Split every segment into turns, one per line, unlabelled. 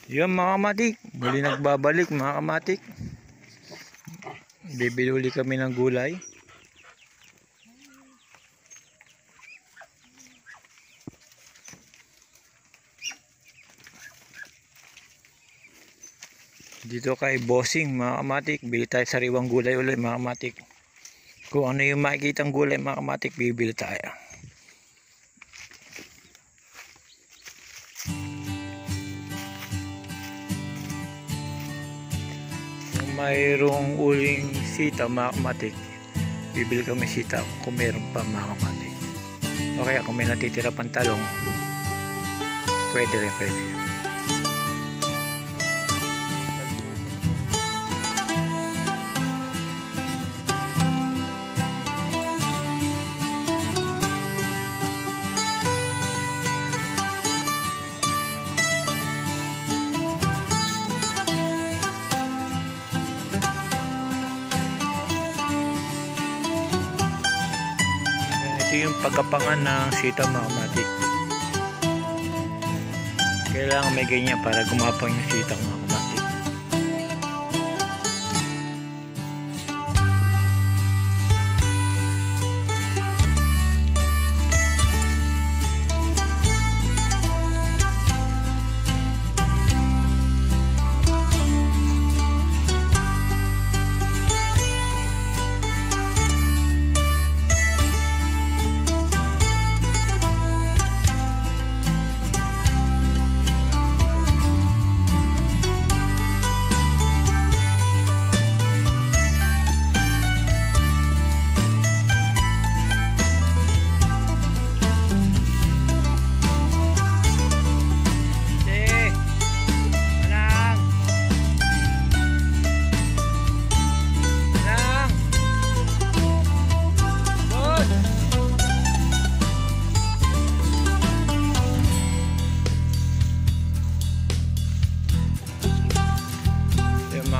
Yan mga kamatik, muli nagbabalik mga kamatik. Bibili uli kami ng gulay. Dito kay Bossing mga kamatik, bili tayo sariwang gulay ulit mga kamatik. Kung ano yung makikitang gulay mga kamatik, bibili tayo. Kung mayroong uling sita mga kamatik, bibili kami sita kung mayroon pa mga kamatik. O kaya kung may natitira pang talong, pwede rin pwede. Ito yung pagkapangan ng sita mga kamatik. Kailangan may ganyan para gumapang yung sita mga kamatik.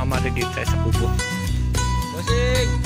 Mari dito tayo sa kubo. Bossing!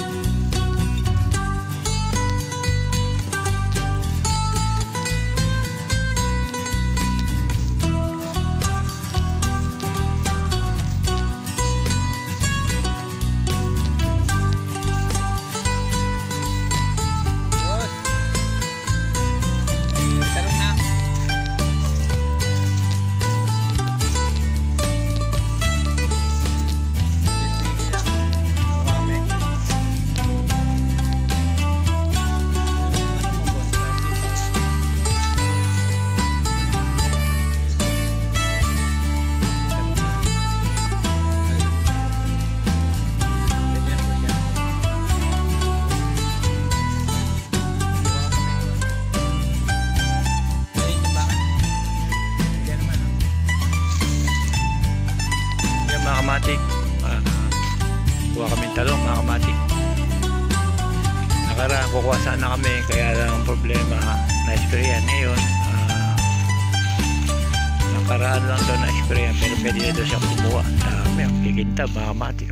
Mga kamatik, kuha kami talong mga kamatik. Nakaraan kukuha sana kami, kaya lang ang problema na-sprayan ngayon. Nakaraan lang daw na-sprayan, pero pwede na daw siya kumuha. Dami ang kikinta mga kamatik.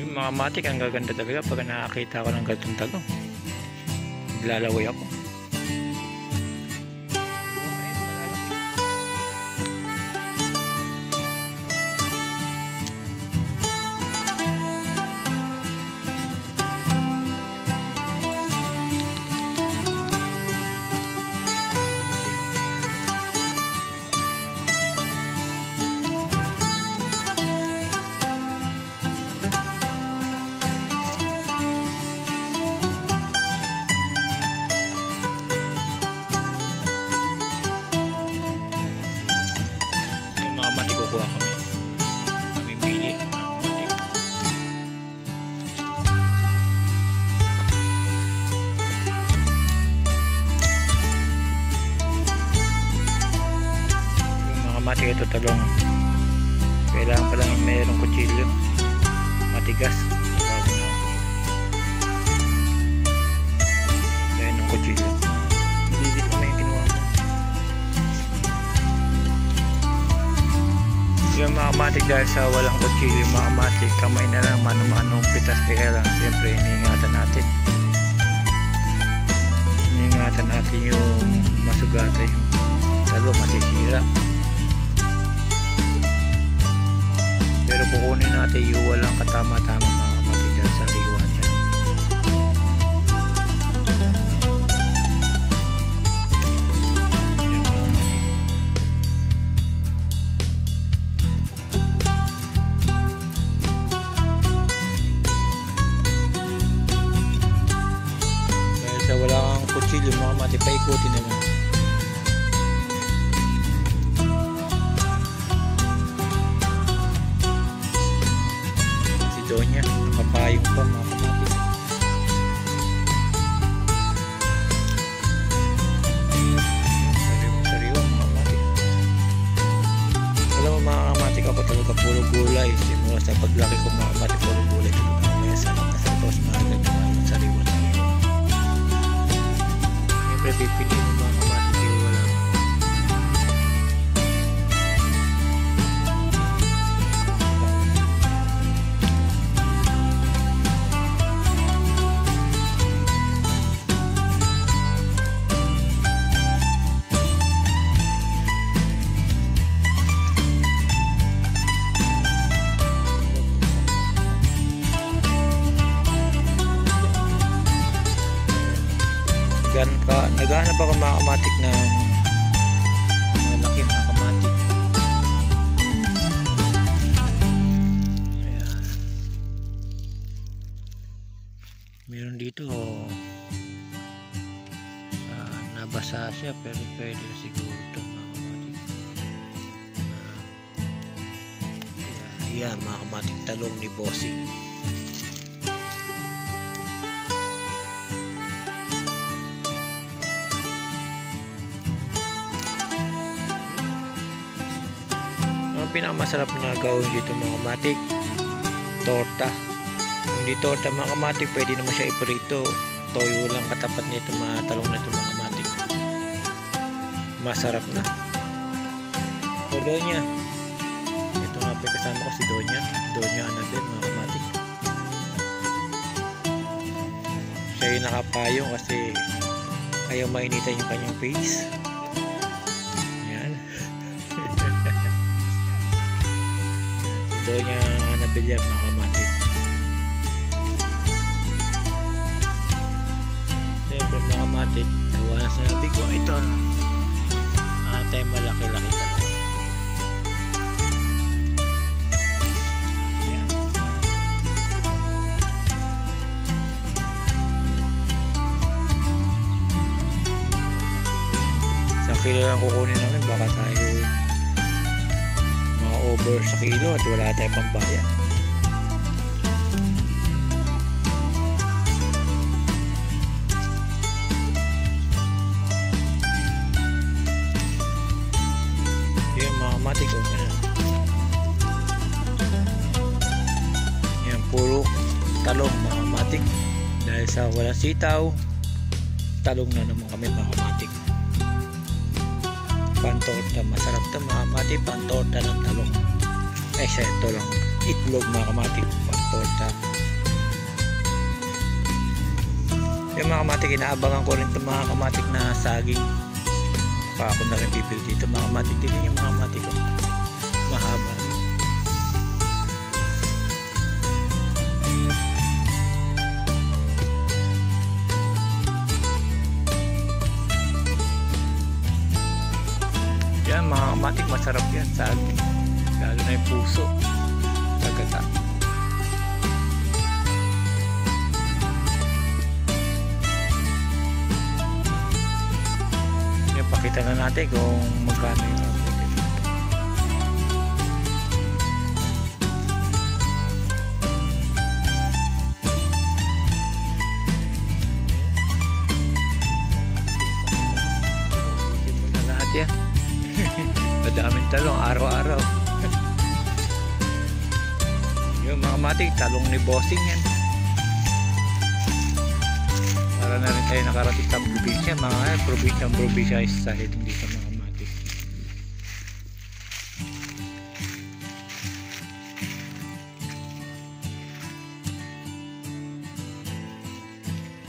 Yung mga kamatik ang gaganda talaga pag nakakita ko ng gatong talong. Lalaway ako. Kuha kami. Kami pili. Yung mga kamatik ito talong. Kailangan pa lang mayroong kutsilyo. Matigas. Kaya ng kutsilyo. Hindi ko may kinuha. Yung mga kamatik dahil sa walang kutsilyo, mga kamatik kamay na lang mano-manong pitas, kaya lang siyempre iniingatan natin. ingatan natin yung masugatan yung talong, masisira. Pero kukunin natin yung walang katama-tama mga kapatid dahil sa liwan niya. Dahil sa wala kang kutsilyo mga kapatid, paikutin naman. Donya, nakapayong pa mga kapatid. Sariwa mga kapatid. Alam mo mga kapatid, ako talaga puro gulay. Simula sa paglaki ko mga kapatid, puro gulay talaga. Kaya sarap na sa tos mga kapatid. Sariwa. Siyempre pipili mo mga kapatid, yung wala. Naghahanap ako mga kamatik ng malaki mga kamatik. Ayan. Meron dito nabasa siya pero pwede siguro ito mga kamatik. Ayan mga kamatik, talong ni Bossing. Pinakamasarap na gawin dito mga kamatik, torta. Kung di torta mga kamatik, pwede naman siya iprito. Toyo lang katapat nito, mga talong na ito mga kamatik. Masarap na. O Donya, ito nga pa kasama ko si Donya Annabel mga kamatik. Siya yung nakapayong kasi ayaw mainitan yung kanyang face. Donya Annabel yan mga kamatik. Siyempre mga kamatik, gawa na sinabi ko ito tayo malaki-laki talaga. Yan. Sa kilo lang kukunin namin, baka tayo over sa kilo at wala tayong pambayad. Yan mga kamatik ko. Yan puro talong mga kamatik. Dahil sa walang sitaw, talong na naman kami mga kamatik. Pantorta, masarap ito mga kamatik, pantorta ng talong. Sa ito lang itlog mga kamatik, pantorta. Yung mga kamatik, inaabangan ko rin ito mga kamatik na saging. Baka ako na rin pipil dito mga kamatik. Tignan yung mga kamatik ko, mahaba. Yan mga kamatik, masarap yan saging, lalo na yung puso sa gata. Yan, pakita na natin kung magkano yung lahat yan. Madaming talong araw-araw. Yung mga kamatik, talong ni Bossing yan. Para na rin tayo nakarating sa probinsya, mga probinsya sa dito mga kamatik.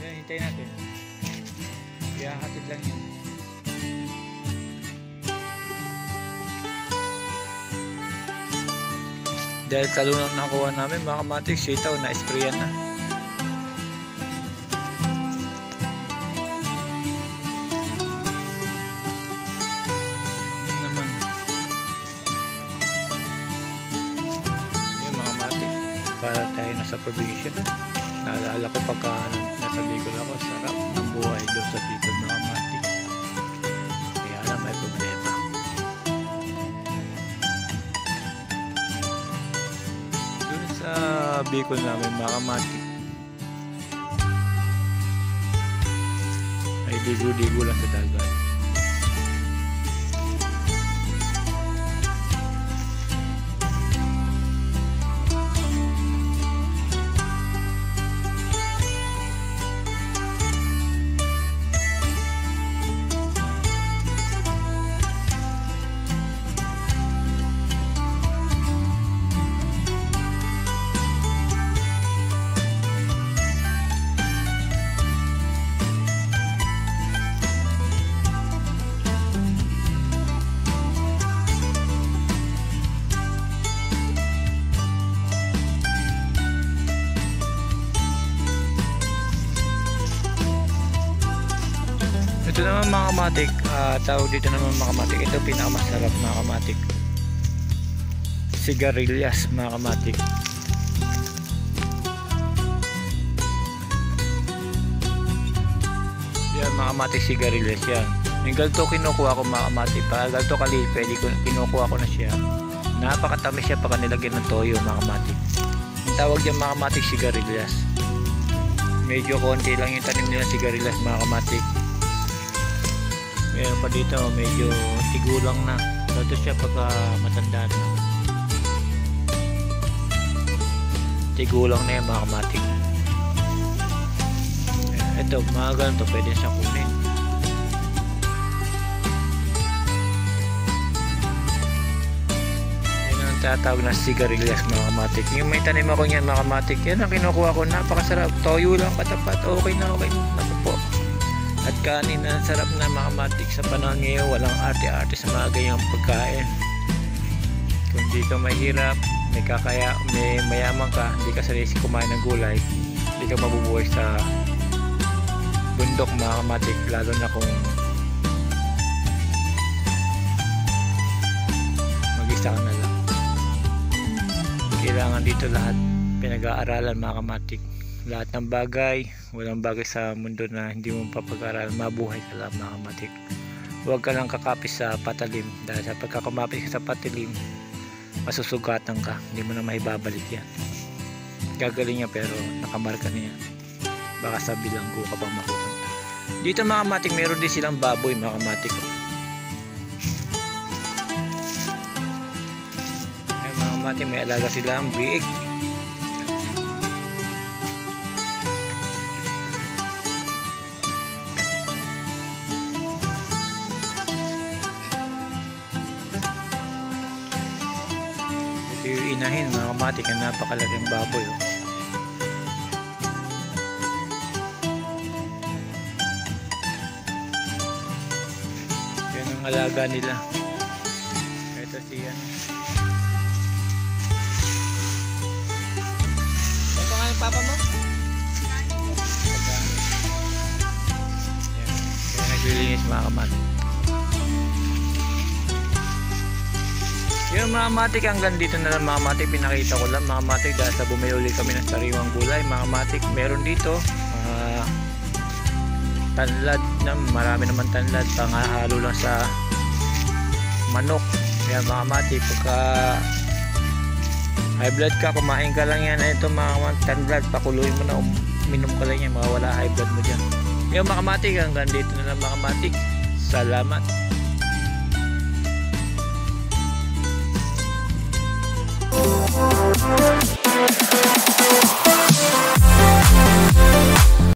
Kaya hintayin natin. Kaya lang yun. Dahil talong lang nakuha namin mga kamatik, sitaw na sprayan na. Naman. Yung mga kamatik, para tayo nasa probinsya. Naalala ko pagka nasa Bicol ako, sarap ng buhay doon sa Bicol mga kamatik. Kaya lang may problema. Sa Bicol namin mga kamatik ay digo-digo lang sa dagat. Ito naman mga kamatik, tawag dito naman mga kamatik, ito pinakamasarap mga kamatik, sigarilyas mga kamatik. Yan mga kamatik, sigarilyas yan. Yung galto kinukuha ko mga kamatik, para galto kali pwede kinukuha ko na siya, napakatamis siya pagka nilagyan ng toyo mga kamatik. Yung tawag dyan mga kamatik, sigarilyas. Medyo konti lang yung tanim nila sigarilyas mga kamatik. Meron pa dito medyo tigulang na. Ito siya pagka matanda na. Tigulang na yan mga kamatik. Ito mga ganito pwede siyang kunin. Yan ang tatawag na sigarilyas mga kamatik. Yung may tanim ako niyan mga kamatik, yan ang kinukuha ko, napakasarap. Toyo lang katapat, okay na okay. Naku po. At kanin na sarap na mga kamatik sa panahon ngayon, walang arte-arte sa mga ganyang pagkain. Kung di ka mahirap, may mayaman ka, hindi ka sarili kumain ng gulay, hindi ka mabubuhay sa bundok mga kamatik, lalo na kung mag-isa ka na lang. Kailangan dito lahat pinag-aaralan mga kamatik. Lahat ng bagay, walang bagay sa mundo na hindi mo papag-aralan, mabuhay ka lang mga kamatik. Huwag ka lang kakapis sa patalim, dahil sa pagkakumapis ka sa patalim, masusugatan ka, hindi mo na maibabalik yan. Gagaling niya pero nakamarka na yan, baka sa bilanggo ka bang makukunta. Dito mga kamatik, meron din silang baboy mga kamatik. Ay, mga kamatik, may alaga silang biik. Yung inahin mga kamatik, ang napakalaking baboy oh. Yan ang alaga nila. Ito siya. Ano pa nga yung papa mo? Yan. Kaya naglilinis mga kamatik. Yung mga kamatik, hanggang dito na lang mga kamatik, pinakita ko lang mga kamatik dahil sa bumili ulit kami ng sariwang gulay mga kamatik. Meron dito tanlad na, marami naman tanlad, pangahalo lang sa manok. Kaya mga kamatik, pagka high blood ka, kumain ka lang yan, ito mga tanlad, pakuluin mo na, minom ka lang yan, mawala high blood mo dyan. Yung mga kamatik, hanggang dito na lang mga kamatik. Salamat.